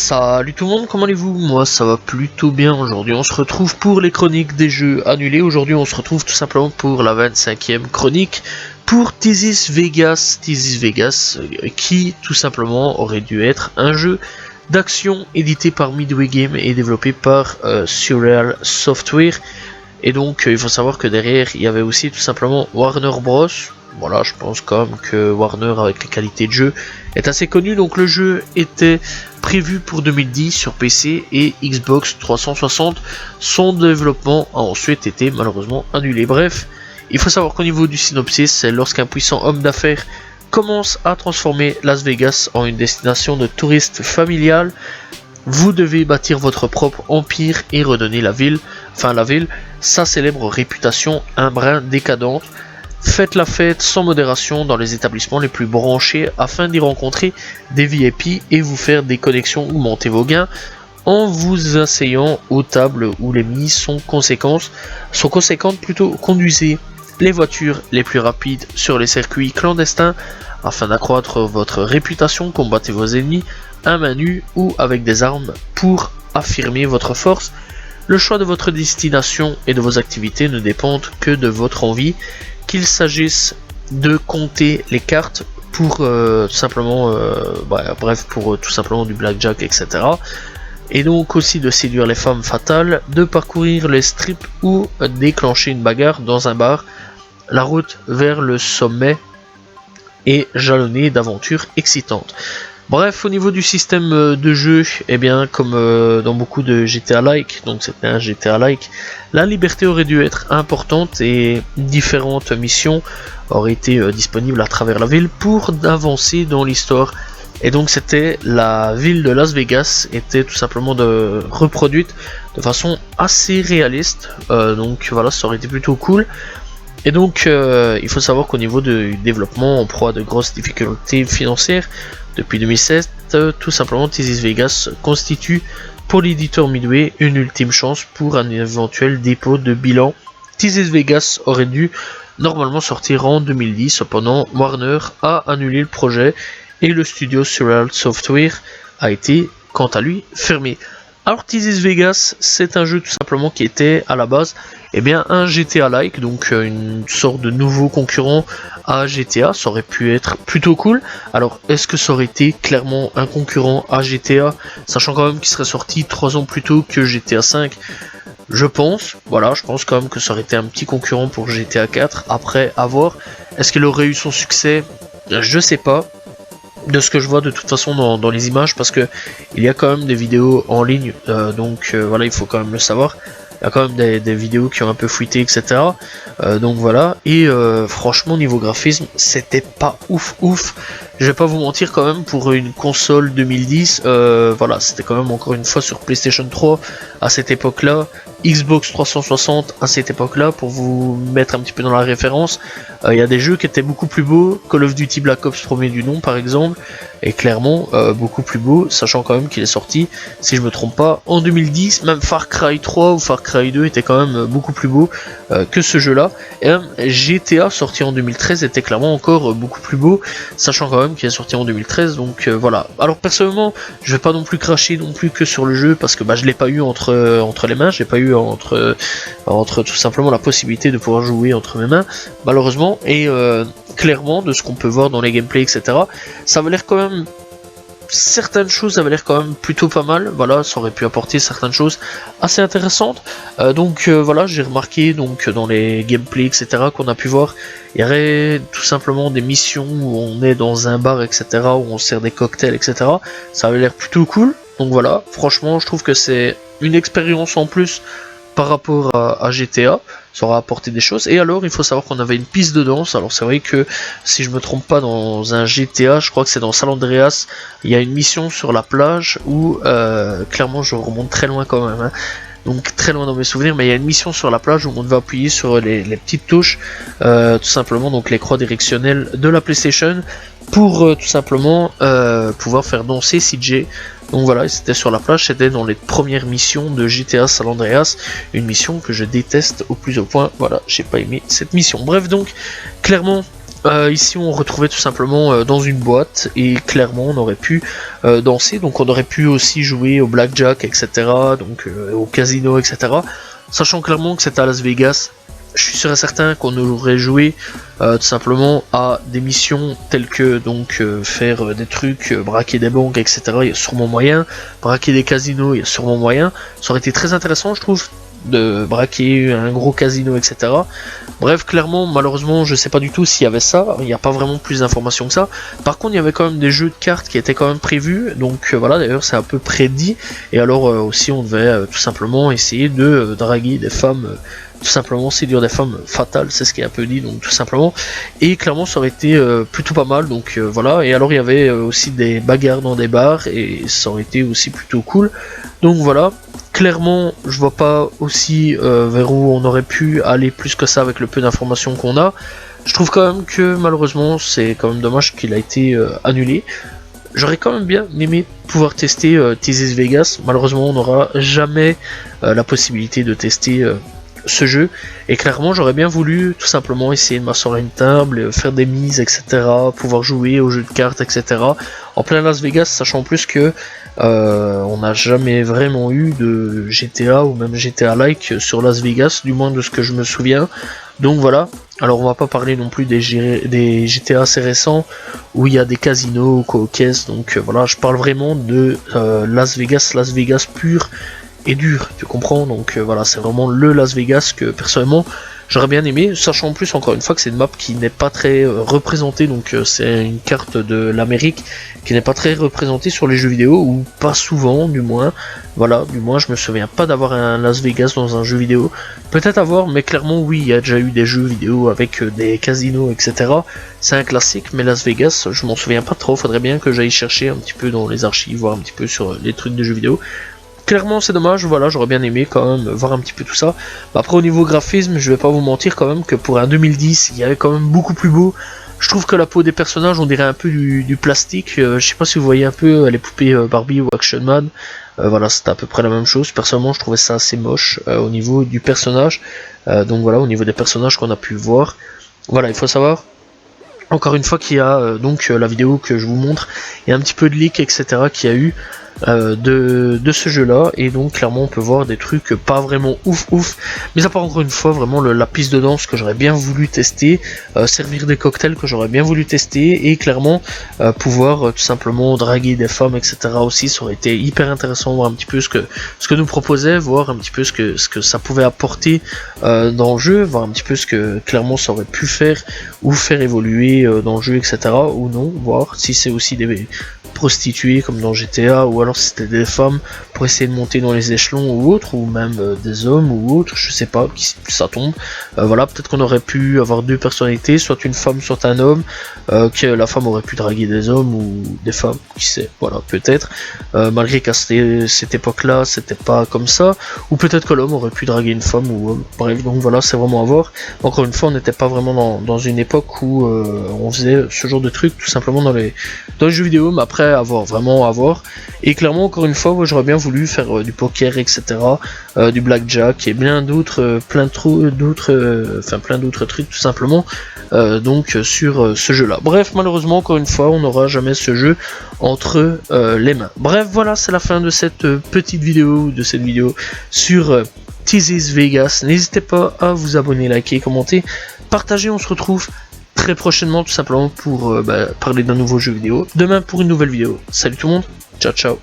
Salut tout le monde, comment allez-vous? Moi ça va plutôt bien. Aujourd'hui on se retrouve pour les chroniques des jeux annulés. Aujourd'hui on se retrouve tout simplement pour la 25e chronique pour Thesis Vegas. Thesis Vegas qui tout simplement aurait dû être un jeu d'action édité par Midway Games et développé par Surreal Software. Et donc il faut savoir que derrière il y avait aussi tout simplement Warner Bros. Voilà, je pense quand même que Warner avec les qualités de jeu est assez connu. Donc le jeu était prévu pour 2010 sur PC et Xbox 360. Son développement a ensuite été malheureusement annulé. Bref, il faut savoir qu'au niveau du synopsis, c'est lorsqu'un puissant homme d'affaires commence à transformer Las Vegas en une destination de touristes familiale, vous devez bâtir votre propre empire et redonner la ville, sa célèbre réputation un brin décadente. Faites la fête sans modération dans les établissements les plus branchés afin d'y rencontrer des VIP et vous faire des connexions augmenter vos gains en vous asseyant aux tables où les mises sont conséquentes. Conduisez les voitures les plus rapides sur les circuits clandestins afin d'accroître votre réputation. Combattez vos ennemis à main nue ou avec des armes pour affirmer votre force. Le choix de votre destination et de vos activités ne dépendent que de votre envie, qu'il s'agisse de compter les cartes pour tout simplement du blackjack, etc. Et donc aussi de séduire les femmes fatales, de parcourir les strips ou déclencher une bagarre dans un bar. La route vers le sommet est jalonnée d'aventures excitantes. Bref, au niveau du système de jeu, eh bien, comme dans beaucoup de GTA-like, donc c'était un GTA-like, la liberté aurait dû être importante et différentes missions auraient été disponibles à travers la ville pour avancer dans l'histoire. Et donc c'était la ville de Las Vegas était tout simplement reproduite de façon assez réaliste, donc voilà, ça aurait été plutôt cool. Et donc il faut savoir qu'au niveau du développement, en proie à de grosses difficultés financières, depuis 2016, tout simplement Thesis Vegas constitue pour l'éditeur Midway une ultime chance pour un éventuel dépôt de bilan. Thesis Vegas aurait dû normalement sortir en 2010, cependant Warner a annulé le projet et le studio Surreal Software a été quant à lui fermé. Alors Thesis Vegas, c'est un jeu tout simplement qui était à la base un GTA-like, donc une sorte de nouveau concurrent à GTA, ça aurait pu être plutôt cool. Alors est-ce que ça aurait été clairement un concurrent à GTA, sachant quand même qu'il serait sorti 3 ans plus tôt que GTA 5? Je pense quand même que ça aurait été un petit concurrent pour GTA 4, après à voir. Est-ce qu'il aurait eu son succès? Je sais pas. De ce que je vois de toute façon dans les images, parce que il y a quand même des vidéos en ligne, voilà, il faut quand même le savoir. Il y a quand même des vidéos qui ont un peu fuité, etc. Donc voilà, et franchement niveau graphisme c'était pas ouf. Je vais pas vous mentir, quand même, pour une console 2010, voilà, c'était quand même encore une fois sur PlayStation 3 à cette époque là, Xbox 360 à cette époque là, pour vous mettre un petit peu dans la référence. Il y a des jeux qui étaient beaucoup plus beaux, Call of Duty Black Ops premier du nom par exemple, et clairement beaucoup plus beau, sachant quand même qu'il est sorti, si je me trompe pas, en 2010. Même Far Cry 3 ou Far Cry 2 était quand même beaucoup plus beau que ce jeu là, et même GTA sorti en 2013 était clairement encore beaucoup plus beau, sachant quand même qu'il est sorti en 2013, donc voilà. Alors personnellement je vais pas non plus cracher non plus que sur le jeu, parce que je l'ai pas eu entre les mains, j'ai pas eu entre tout simplement la possibilité de pouvoir jouer entre mes mains malheureusement, et clairement de ce qu'on peut voir dans les gameplays, etc., ça avait l'air quand même, certaines choses avaient l'air quand même plutôt pas mal. Voilà, ça aurait pu apporter certaines choses assez intéressantes. Voilà, j'ai remarqué donc dans les gameplays, etc., qu'on a pu voir, il y aurait tout simplement des missions où on est dans un bar, etc., où on sert des cocktails, etc. Ça avait l'air plutôt cool. Donc voilà, franchement je trouve que c'est une expérience en plus par rapport à GTA, ça aura apporté des choses. Et alors il faut savoir qu'on avait une piste de danse. Alors c'est vrai que si je me trompe pas, dans un GTA, je crois que c'est dans San Andreas, il y a une mission sur la plage où clairement je remonte très loin quand même, hein. Donc très loin dans mes souvenirs, mais il y a une mission sur la plage où on devait appuyer sur les petites touches, tout simplement, donc les croix directionnelles de la PlayStation, pour tout simplement pouvoir faire danser CJ. Donc voilà, c'était sur la plage, c'était dans les premières missions de GTA San Andreas, une mission que je déteste au plus haut point. Voilà, j'ai pas aimé cette mission. Bref, donc clairement Ici on retrouvait tout simplement dans une boîte et clairement on aurait pu danser, donc on aurait pu aussi jouer au blackjack, etc., donc au casino, etc. Sachant clairement que c'était à Las Vegas, je suis sûr et certain qu'on aurait joué tout simplement à des missions telles que donc faire des trucs, braquer des banques, etc. Il y a sûrement moyen, braquer des casinos, il y a sûrement moyen. Ça aurait été très intéressant, je trouve, de braquer un gros casino, etc. Bref, clairement, malheureusement, je sais pas du tout s'il y avait ça, il n'y a pas vraiment plus d'informations que ça. Par contre, il y avait quand même des jeux de cartes qui étaient quand même prévus, donc voilà, d'ailleurs c'est un peu prédit. Et alors aussi, on devait tout simplement essayer de draguer des femmes, tout simplement séduire des femmes fatales, c'est ce qui est un peu dit, donc tout simplement. Et clairement, ça aurait été plutôt pas mal, donc voilà. Et alors, il y avait aussi des bagarres dans des bars, et ça aurait été aussi plutôt cool. Donc voilà. Clairement, je vois pas aussi vers où on aurait pu aller plus que ça avec le peu d'informations qu'on a. Je trouve quand même que malheureusement, c'est quand même dommage qu'il a été annulé. J'aurais quand même bien aimé pouvoir tester Thesis Vegas. Malheureusement, on n'aura jamais la possibilité de tester ce jeu. Et clairement, j'aurais bien voulu tout simplement essayer de m'asseoir à une table, faire des mises, etc. Pouvoir jouer aux jeux de cartes, etc. En plein Las Vegas, sachant plus que on n'a jamais vraiment eu de GTA ou même GTA-like sur Las Vegas, du moins de ce que je me souviens. Donc voilà. Alors on va pas parler non plus des GTA assez récents où il y a des casinos ou caisses. Donc voilà, je parle vraiment de Las Vegas pur et dur, tu comprends. Donc voilà, c'est vraiment le Las Vegas que personnellement j'aurais bien aimé, sachant en plus encore une fois que c'est une map qui n'est pas très représentée, donc c'est une carte de l'Amérique qui n'est pas très représentée sur les jeux vidéo, ou pas souvent du moins. Voilà, du moins je me souviens pas d'avoir un Las Vegas dans un jeu vidéo. Peut-être avoir, mais clairement oui, il y a déjà eu des jeux vidéo avec des casinos, etc. C'est un classique, mais Las Vegas, je m'en souviens pas trop, faudrait bien que j'aille chercher un petit peu dans les archives, voir un petit peu sur les trucs de jeux vidéo. Clairement c'est dommage, voilà, j'aurais bien aimé quand même voir un petit peu tout ça. Après au niveau graphisme, je vais pas vous mentir quand même que pour un 2010, il y avait quand même beaucoup plus beau. Je trouve que la peau des personnages, on dirait un peu du plastique. Je sais pas si vous voyez un peu les poupées Barbie ou Action Man. Voilà, c'était à peu près la même chose. Personnellement, je trouvais ça assez moche au niveau du personnage. Donc voilà, au niveau des personnages qu'on a pu voir. Voilà, il faut savoir encore une fois qu'il y a donc la vidéo que je vous montre, il y a un petit peu de leak, etc. qu'il y a eu de ce jeu là, et donc clairement on peut voir des trucs pas vraiment ouf, mais à part encore une fois vraiment la piste de danse que j'aurais bien voulu tester, servir des cocktails que j'aurais bien voulu tester, et clairement pouvoir tout simplement draguer des femmes, etc. aussi, ça aurait été hyper intéressant, voir un petit peu ce que nous proposait, voir un petit peu ce que ça pouvait apporter dans le jeu, voir un petit peu ce que clairement ça aurait pu faire ou faire évoluer dans le jeu, etc. ou non, voir si c'est aussi des prostituées comme dans GTA, ou alors si c'était des femmes pour essayer de monter dans les échelons ou autre, ou même des hommes ou autre, je sais pas, qui ça tombe. Voilà, peut-être qu'on aurait pu avoir deux personnalités, soit une femme, soit un homme, que la femme aurait pu draguer des hommes ou des femmes, qui sait, voilà, peut-être, malgré qu'à cette époque-là, c'était pas comme ça, ou peut-être que l'homme aurait pu draguer une femme ou homme, bref, donc voilà, c'est vraiment à voir. Encore une fois, on n'était pas vraiment dans une époque où on faisait ce genre de trucs, tout simplement dans les jeux vidéo, mais après, vraiment à voir. Et clairement, encore une fois, j'aurais bien voulu faire du poker, etc., du blackjack et bien d'autres, plein d'autres trucs tout simplement. Donc sur ce jeu-là. Bref, malheureusement, encore une fois, on n'aura jamais ce jeu entre les mains. Bref, voilà, c'est la fin de cette petite vidéo, sur Thesis Vegas. N'hésitez pas à vous abonner, liker, commenter, partager. On se retrouve très prochainement tout simplement pour parler d'un nouveau jeu vidéo. Demain pour une nouvelle vidéo. Salut tout le monde, ciao ciao.